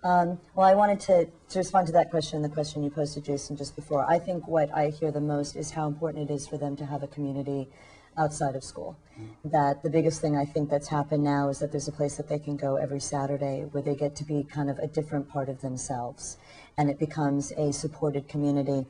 Well, I wanted to respond to that question, the question you posed to Jason just before. I think what I hear the most is how important it is for them to have a community outside of school. That the biggest thing I think that's happened now is that there's a place that they can go every Saturday where they get to be kind of a different part of themselves. And it becomes a supported community,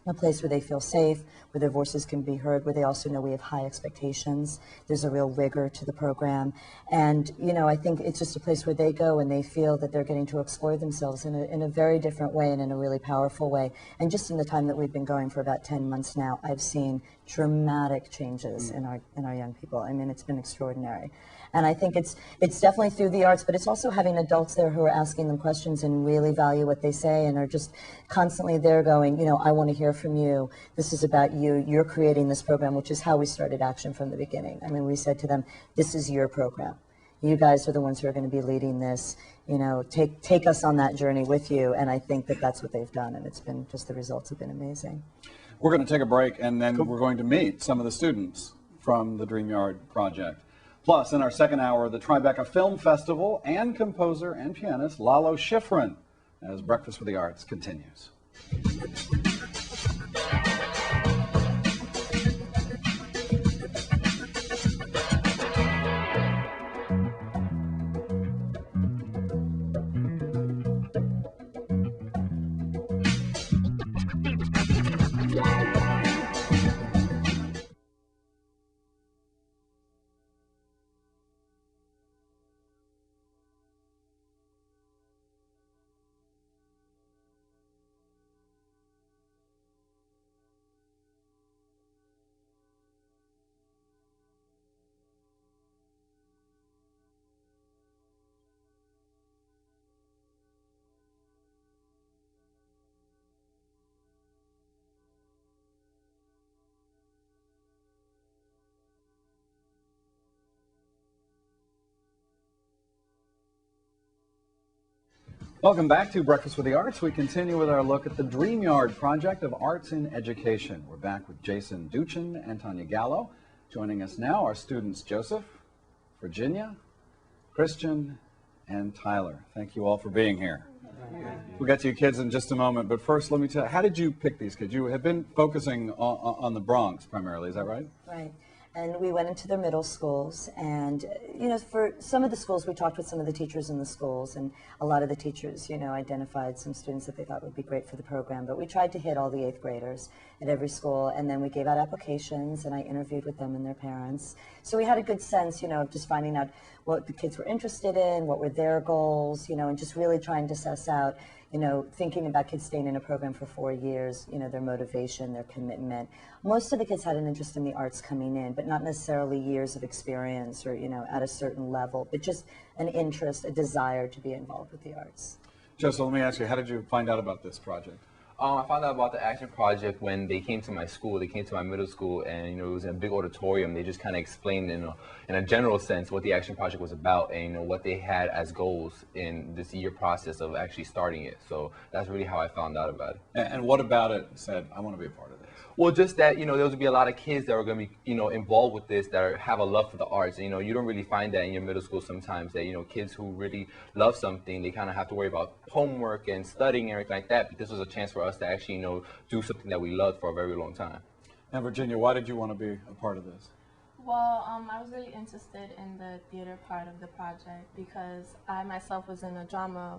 a place where they feel safe, where their voices can be heard, where they also know we have high expectations. There's a real rigor to the program. And, you know, I think it's just a place where they go and they feel that they're getting to explore themselves in a very different way and in a really powerful way. And just in the time that we've been going for about 10 months now, I've seen dramatic changes in our young people. I mean, it's been extraordinary. And I think it's definitely through the arts, but it's also having adults there who are asking them questions and really value what they say and are just constantly there going, you know, I want to hear from you. This is about you. You're creating this program, which is how we started Action from the beginning. I mean, we said to them, this is your program. You guys are the ones who are going to be leading this. You know, take us on that journey with you. And I think that that's what they've done. And it's been just the results have been amazing. We're going to take a break, and then we're going to meet some of the students from the DreamYard project. Plus, in our second hour, the Tribeca Film Festival and composer and pianist Lalo Schifrin as Breakfast with the Arts continues. Welcome back to Breakfast with the Arts. We continue with our look at the DreamYard project of arts in education. We're back with Jason Duchin and Tanya Gallo. Joining us now are students Joseph, Virginia, Christian, and Tyler. Thank you all for being here. We'll get to you kids in just a moment, but first let me tell you, how did you pick these kids? You have been focusing on the Bronx primarily, is that right? Right. And we went into their middle schools, and, you know, for some of the schools, we talked with some of the teachers in the schools, and a lot of the teachers, you know, identified some students that they thought would be great for the program. But we tried to hit all the 8th graders at every school, and then we gave out applications, and I interviewed with them and their parents. So we had a good sense, you know, of just finding out what the kids were interested in, what were their goals, you know, and just really trying to suss out, you know, thinking about kids staying in a program for 4 years, you know, their motivation, their commitment. Most of the kids had an interest in the arts coming in, but not necessarily years of experience or, you know, at a certain level, but just an interest, a desire to be involved with the arts. Joseph, let me ask you, how did you find out about this project? I found out about the Action Project when they came to my school. They came to my middle school, and you know, it was in a big auditorium. They just kind of explained in a general sense what the Action Project was about, and you know what they had as goals in this year process of actually starting it. So that's really how I found out about it. And what about it said, I want to be a part of this? Well, just that, you know, there would be a lot of kids that are going to be, you know, involved with this that have a love for the arts. And, you know, you don't really find that in your middle school sometimes, that, you know, kids who really love something, they kind of have to worry about homework and studying and everything like that. But this was a chance for us to actually, you know, do something that we loved for a very long time. And Virginia, why did you want to be a part of this? Well, I was really interested in the theater part of the project because I myself was in a drama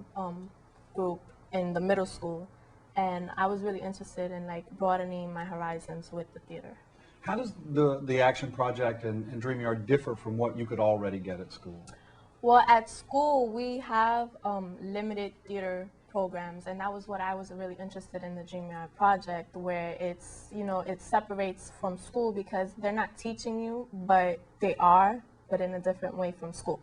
group in the middle school. And I was really interested in like broadening my horizons with the theater. How does the Action Project and DreamYard differ from what you could already get at school? Well, at school we have limited theater programs, and that was what I was really interested in the DreamYard project, where it's, you know, it separates from school because they're not teaching you, but they are, but in a different way from school.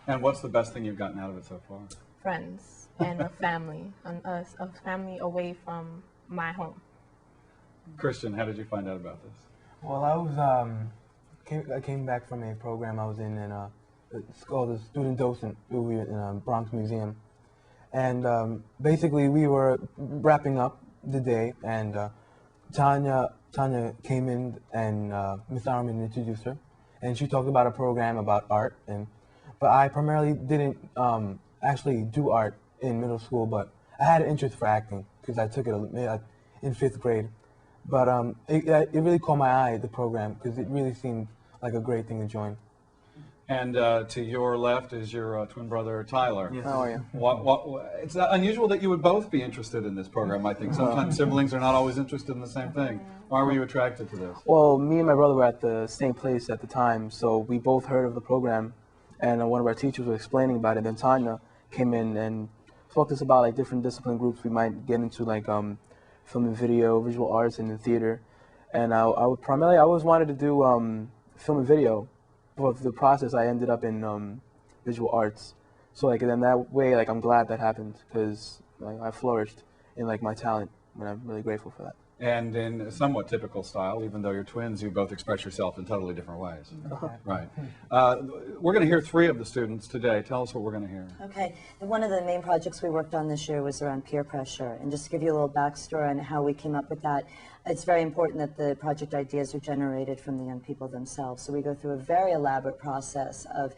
And what's the best thing you've gotten out of it so far? Friends. And a family away from my home. Christian, how did you find out about this? Well, I came back from a program I was in it's called the Student Docent movie in Bronx Museum, and basically we were wrapping up the day, and Tanya came in, and Miss Armin introduced her, and she talked about a program about art, but I primarily didn't actually do art in middle school, but I had an interest for acting because I took it in 5th grade. But it really caught my eye, the program, because it really seemed like a great thing to join. And to your left is your twin brother, Tyler. Yes. How are you? It's unusual that you would both be interested in this program, I think. Sometimes siblings are not always interested in the same thing. Why were you attracted to this? Well, me and my brother were at the same place at the time, so we both heard of the program, and one of our teachers was explaining about it. Then Tanya came in and spoke to us about like different discipline groups we might get into, like film and video, visual arts, and in theater. And I always wanted to do film and video. For the process, I ended up in visual arts. So like, then that way, like, I'm glad that happened because like, I flourished in like my talent, and I'm really grateful for that. And in a somewhat typical style, even though you're twins, you both express yourself in totally different ways. Okay. Right. We're going to hear 3 of the students today. Tell us what we're going to hear. Okay. One of the main projects we worked on this year was around peer pressure. And just to give you a little backstory on how we came up with that, it's very important that the project ideas are generated from the young people themselves. So we go through a very elaborate process of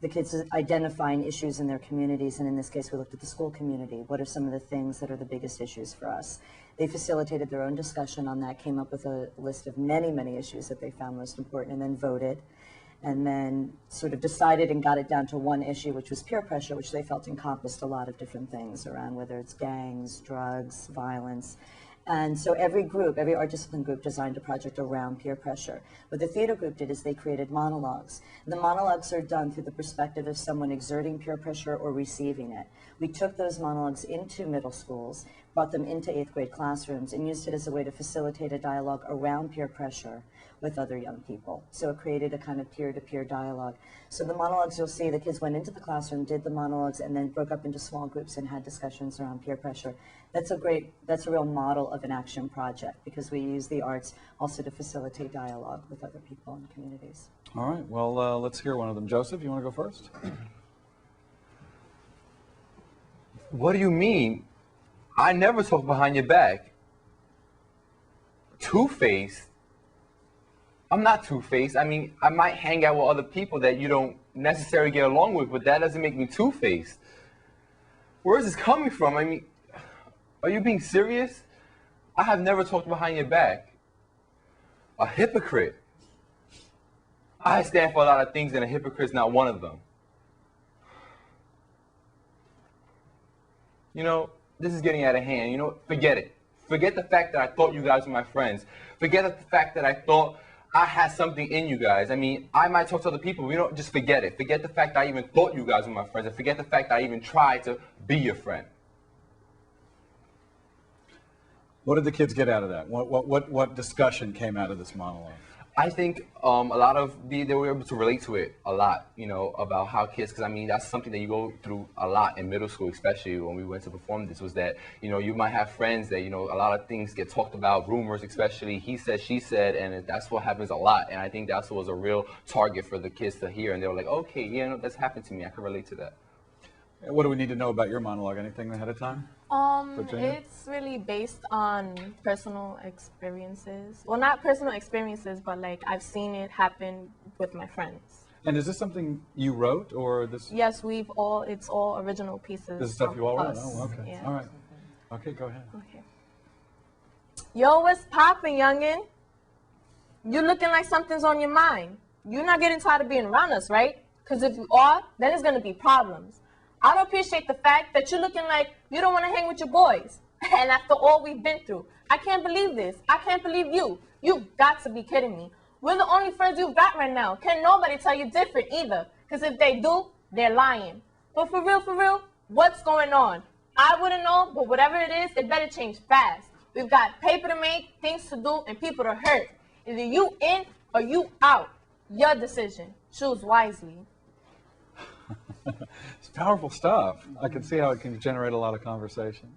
the kids identifying issues in their communities, and in this case we looked at the school community. What are some of the things that are the biggest issues for us? They facilitated their own discussion on that, came up with a list of many, many issues that they found most important, and then voted, and then sort of decided and got it down to one issue, which was peer pressure, which they felt encompassed a lot of different things around whether it's gangs, drugs, violence. And so every group, every art discipline group designed a project around peer pressure. What the theater group did is they created monologues. The monologues are done through the perspective of someone exerting peer pressure or receiving it. We took those monologues into middle schools, brought them into 8th grade classrooms, and used it as a way to facilitate a dialogue around peer pressure with other young people. So it created a kind of peer-to-peer dialogue. So the monologues, you'll see the kids went into the classroom, did the monologues, and then broke up into small groups and had discussions around peer pressure. That's a real model of an action project, because we use the arts also to facilitate dialogue with other people and communities. All right. Well, let's hear one of them. Joseph, you want to go first? What do you mean? I never talk behind your back. Two-faced? I'm not two-faced. I mean, I might hang out with other people that you don't necessarily get along with, but that doesn't make me two-faced. Where is this coming from? I mean, are you being serious? I have never talked behind your back. A hypocrite. I stand for a lot of things, and a hypocrite's not one of them. You know, this is getting out of hand. You know, forget it. Forget the fact that I thought you guys were my friends. Forget the fact that I thought I had something in you guys. I mean, I might talk to other people. You know, just forget it. Forget the fact that I even thought you guys were my friends, and forget the fact that I even tried to be your friend. What did the kids get out of that? What discussion came out of this monologue? I think a lot of they were able to relate to it a lot, you know, about how kids, because I mean, that's something that you go through a lot in middle school, especially when we went to perform this, was that, you know, you might have friends that, you know, a lot of things get talked about, rumors especially, he said, she said, and that's what happens a lot. And I think that was a real target for the kids to hear. And they were like, okay, yeah, no, that's happened to me. I can relate to that. What do we need to know about your monologue? Anything ahead of time? It's really based on personal experiences. Well, not personal experiences, but like I've seen it happen with my friends. And is this something you wrote, or this? Yes, it's all original pieces. This is stuff you all wrote? us. Oh, okay. Yeah. All right. Okay, go ahead. Okay. Yo, what's poppin', youngin'? You looking like something's on your mind. You're not getting tired of being around us, right? Because if you are, then it's gonna be problems. I don't appreciate the fact that you're looking like you don't want to hang with your boys. And after all we've been through, I can't believe this. I can't believe you. You've got to be kidding me. We're the only friends you've got right now. Can nobody tell you different either. Because if they do, they're lying. But for real, what's going on? I wouldn't know, but whatever it is, it better change fast. We've got paper to make, things to do, and people to hurt. Either you in or you out. Your decision. Choose wisely. It's powerful stuff. I can see how it can generate a lot of conversation.